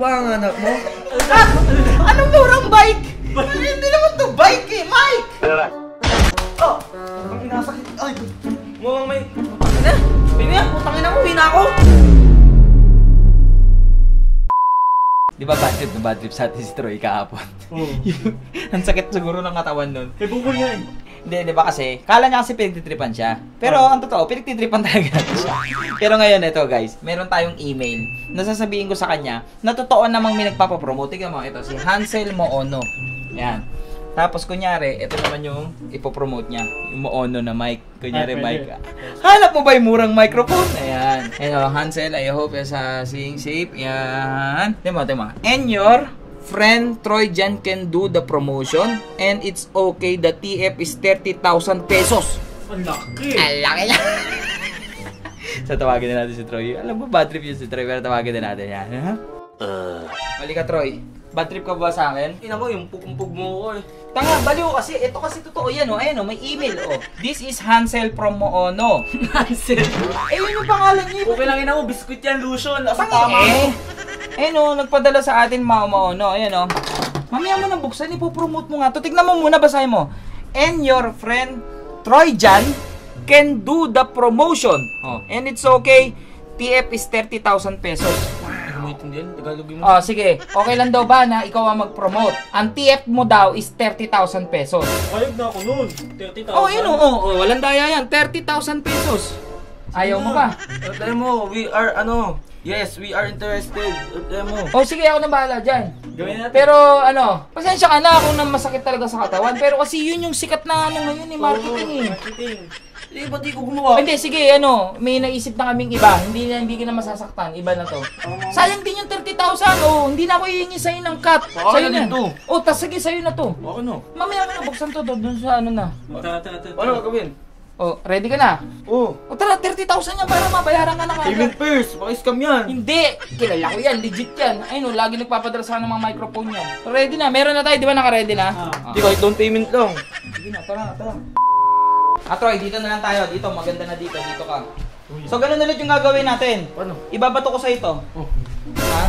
ba ang anak mo? Anong murang bike? Hindi naman to bike eh, Mike! Oh! Ang inasakit. Ay! Mukhang may... Ano? Bini, putangin ako, hina ako! Di ba bad trip sa atin si Troy kahapon? Oo. Ang sakit siguro ng katawan nun. May bubol nga eh. Hindi, di ba kasi, kala niya kasi pinagtitripan siya. Pero ang totoo, pinagtitripan talaga siya. Pero ngayon, ito guys, meron tayong email. Nasasabihin ko sa kanya, na totoo namang may nagpapapromote. Tingnan mo, ito, si Hansel Moono. Yan. Tapos kunyari, ito naman yung ipopromote niya. Yung Moono na mic. Kunyari, mic. Hanap mo ba yung murang microphone? Ayan. Hello, Hansel, I hope you're seeing safe. Yan. Tingnan mo. And your friend Troy Jan can do the promotion and it's okay. The TF is 30,000 pesos. Ang laki! Ang laki niya! So tawagin na natin si Troy. Alam mo, bad trip yun si Troy, pero tawagin na natin yan. Halika Troy, bad trip ka ba sa akin? Ina ko, yung pugpug mo ko eh. Tanga, baliw kasi. Ito kasi totoo yan oh. Ayan oh, may email oh. This is Hansel from Moono. Hansel? Ayun yung pangalan niya. Okay lang ina mo, biskuit yan, lotion. Asa Tama tama mo. Ayun o, nagpadala sa atin Moono. Ayan o. Mamaya mo nang buksan, ipopromote mo nga to. Tignan mo muna, basahin mo. And your friend Troy Jan can do the promotion. Oh. And it's okay. TF is 30,000 pesos. Hindi mo itindihan, Tagalogin mo. Oh, sige. Okay lang daw ba na ikaw ang mag-promote? Ang TF mo daw is 30,000 pesos. Ayog na ako nun. 30,000. Oh, yun o. Walang daya yan. 30,000 pesos. Ayaw mo ba? Alam mo, we are yes, we are interested. Alam mo. Oh, sige, ako na bahala dyan. Gawin natin. Pero pasensya ka na kung na masakit talaga sa katawan. Pero kasi yun yung sikat na ngayon eh, marketing eh. Marketing. Eh, ba't di ko gumawa? Hindi, sige, may naisip na kaming iba. Hindi ka na masasaktan. Iba na to. Sayang din yung 30,000. Oh, hindi na ako hihingi sa'yo ng cut. Sa'yo na. Oh, sige, sa'yo na to. Baka no. Mamaya ka na buksan to doon sa ano na. Ano gagawin? Oh, ready ka na? Oo. Oh, tara, 30,000 yan para mabayaran ka na kagad. Payment first. Baka scam yan. Hindi! Kilala ko yan, legit yan. Ayun, lagi nagpapadala sa ng mga microphone yan. Ready na, meron na tayo, di ba naka-ready na? Hindi kahit down payment lang. Sige na, tara. Troy, dito na lang tayo. Dito, maganda na dito. Dito ka. So, ganun ulit yung gagawin natin. Paano? Ibabato ko sa ito. Oh. Ha?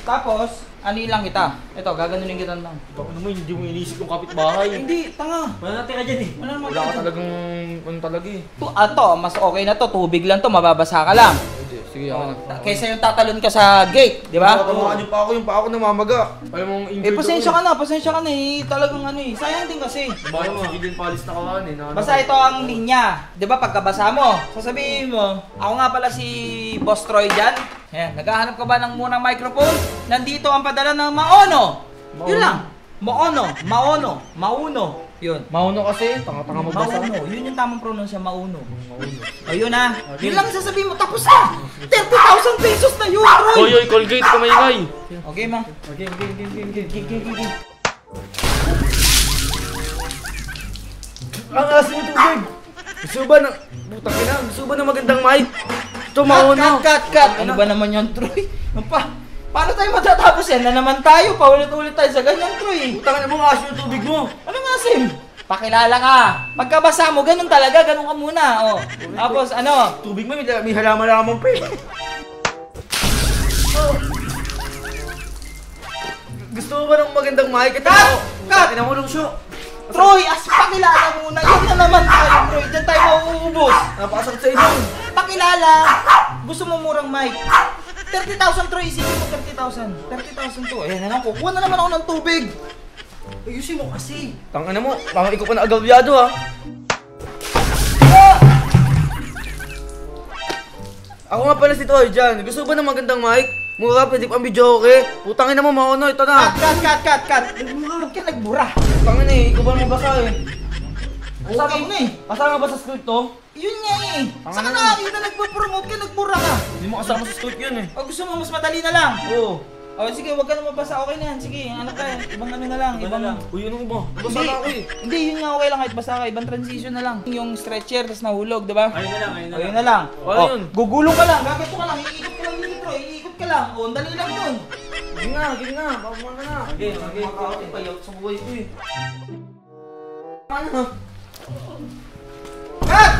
Tapos, ano lang kita. Ito, gaganunin kita lang. Baka naman hindi mo inisip yung kapitbahay. Hindi, tanga. Wala natin ka dyan eh. Wala naman Wala ka talagang ano talaga eh. Ito, mas okay na to. Tubig lang to, mababasa ka lang. Sige, ako na. Kaysa yung tatalon ka sa gate, di ba? Tatamaan yung pa ako namamaga. Alam mo, injured Pasensya ka na eh. Talagang sayang din kasi. Bakit mo, hindi din palis na kawan eh. Basta ito ang linya. Di ba pagkabasa mo, sasabihin mo, ako nga pala si Boss Troy dyan. Ayan, naghahanap ka ba ng munang microphone? Nandito ang padala ng Moono. Yun lang. Mauno. Yun. Mauno kasi, tanga-tanga magbasa. Mauno. Yun yung tamang pronunsya, Mauno. Ayun na. Yun lang sasabihin mo, tapos na. 30,000 pesos na yun, Troy. Oy, Colgate ka maingay. Okay, ma. Okay. Ang asin mo tubig. Gusto ba na, butang ina, gusto ba na magandang mic? Ito, Mauno. Cut. Ano ba naman yun, Troy? Paano tayo matatapos yan? Na naman tayo, paulit-ulit tayo sa ganyan, Troy. Butang ina mo, ang asin yung tubig mo. Ano nga, Sim? Pakilala ka. Pagkabasa mo, ganun talaga, ganun ka muna. Oh. Tapos ano? Tubig mo, may halaman-halaman pa eh. Gusto mo ba ng magandang mic? Cut! Ina mo nung show. Troy, pakilala muna. Yan na naman tayo, Troy. Diyan tayo mauubos. Napakasakit sa inyo. Pakilala. Gusto mo murang mic? 30,000, Troy. Isipin mo 30,000. 30,000 to. Ayan na lang, kukuha na naman ako ng tubig. Ayusin mo kasi. Tangina mo, parang ikaw pa na agabyado ha. Ako nga pala si Troy dyan. Gusto ba ng magandang mic? Mura, pwede pang video okay? Putangin na mo, Mauno, ito na. Cut. Huwag ka nagbura. Putangin eh, ikaw ba magbasa eh? Okay na eh. Kasama ba sa script to? Yun nga eh. Saka nakakita nagpo-promote ka, nagbura ka. Hindi mo kasama sa script yun eh. O gusto mo mas madali na lang? Oo. O sige, huwag ka na mabasa. Okay na yan. Sige, ano ka, ibang ano na lang. Uy, ano iba? Basa na ako eh. Hindi, yun nga okay lang kahit basa ka. Ibang transition na lang. Yung stretcher, tapos nahulog, diba? Ayun na lang. Ayun na lang. Ano yun? Gugulong ka lang. Gagawin ka lang. Iikot ka lang dito, iikot ka lang. O, ang dali lang yun. Sige na. Baka na. Okay. Makakakit pa yaw sa buhay ko eh. Ano? Cut!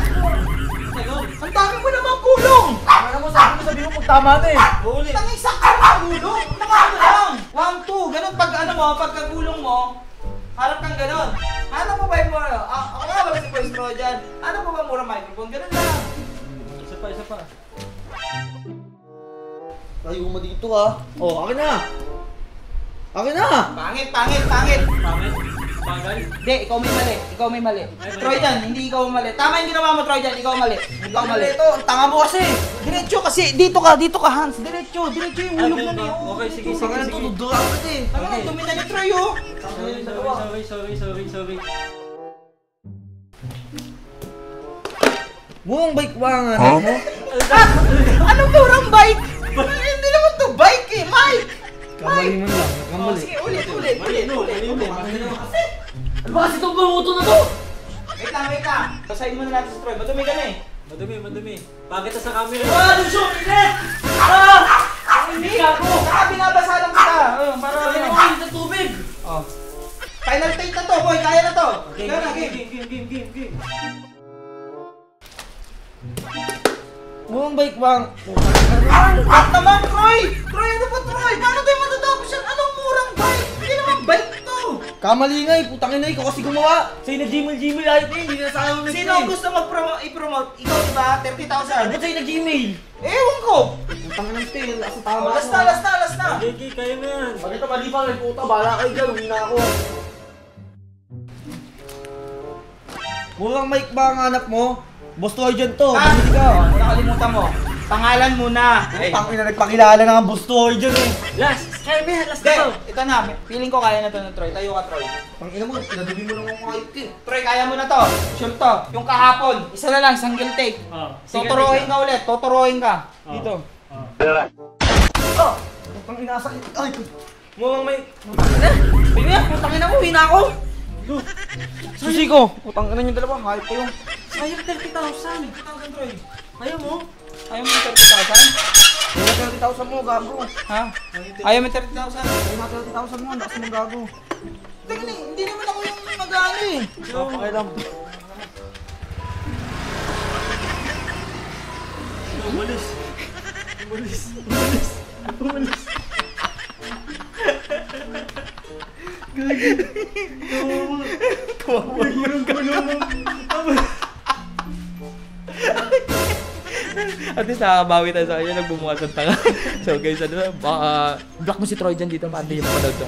Ang dami mo naman kulong! Ano mo, sabi mo sabi mo pag tama na eh. Ulit. Tanging sakto na gulong. Nakano lang. 1, 2. Ganun pag ano mo, pagkagulong mo, harap kang ganun. Ano mo ba yung mura? Ako nga wala si Boy Straw dyan. Ano mo ba mura microphone? Ganun lang. Isa pa. Tayo mo dito ah. Oh, akin na. Pangit. Pangit? Bagal? Hindi, ikaw may mali. Troy dyan, hindi ikaw mali. Tama yung ginawa mo, Troy dyan, ikaw mali. Ikaw mali. Ito, ang tanga mo kasi. Diretso kasi, dito ka Hans. Diretso yung ulog na niyo. Okay, sige. Tanga na to, dudura ka eh. Tama na, dumi na ni Troy oh. Sorry. Buong bike ba ang anak mo? Anong murang bike? Hindi naman to bike eh, Mike. Kamali mo lang, kamali. Sige, ulit. Ano ba kasi itong bumoto na to? Wait lang. Basahin mo na natin si Troy. Madumi ka na eh. Madumi. Bakit sa camera? Lucio! Init! Hindi ako! Saka binabasa lang kita. Para Ay, sa tubig! Oh. Final take na to, boy. Kaya na to. Okay, Kaya na, game. game. Buong bike ba ang... Bakit naman, Troy? Troy, ano ba, Troy? Paano tayo matatapos yan? Anong murang bike? Hindi naman bike to. Kamali nga eh, putang ina, ikaw kasi gumawa. Sa'yo na Gmail ayot eh, hindi na sa akin Sino ang gusto i-promote? Ikaw, diba? 30,000. Ba't sa'yo na Gmail? Ewan ko. Putang ina ito eh, lasa tama. Last na. Okay, kaya mo yan. Pag ito mali pa, may puta, bahala kayo dyan, uwi na ako. Buong mic ba ang anak mo? Boss Troy dyan to, bumili ka. Nakalimutan mo. Pangalan muna. Pang ina, nagpakilala na nga Boss Troy dyan eh. Last na Hindi, to. ito na. Feeling ko kaya na to ng Troy. Tayo ka, Troy. Pang ina mo, pinadumi mo lang ang ayot eh. Troy, kaya mo na to. Sure to. Yung kahapon, isa na lang, single take. Tuturuin ka ulit. Tuturuin ka. Dito. Pang ina, sakit. Ay, Mukhang may... Bigyan, putang ina mo, hina ako. susi ko. Putang ina yung dalawa, hayop ko yung... Sayang 30,000. 30,000, Troy. Ayaw mo? Ayaw mo yung 30,000? Yung 30,000 mo, gago. Ha? Ayaw mo yung 30,000? Yung 30,000 mo, lakas mo gago. Teka na, hindi naman ako yung mag-ano eh. Pakialam. Umalis. Kawawa yung gano'n. At least nakakabawi tayo sa kanya, nagbumukas ang tanga. So guys, ano na, baka block mo si Troy dyan dito, paano yung mapanood to.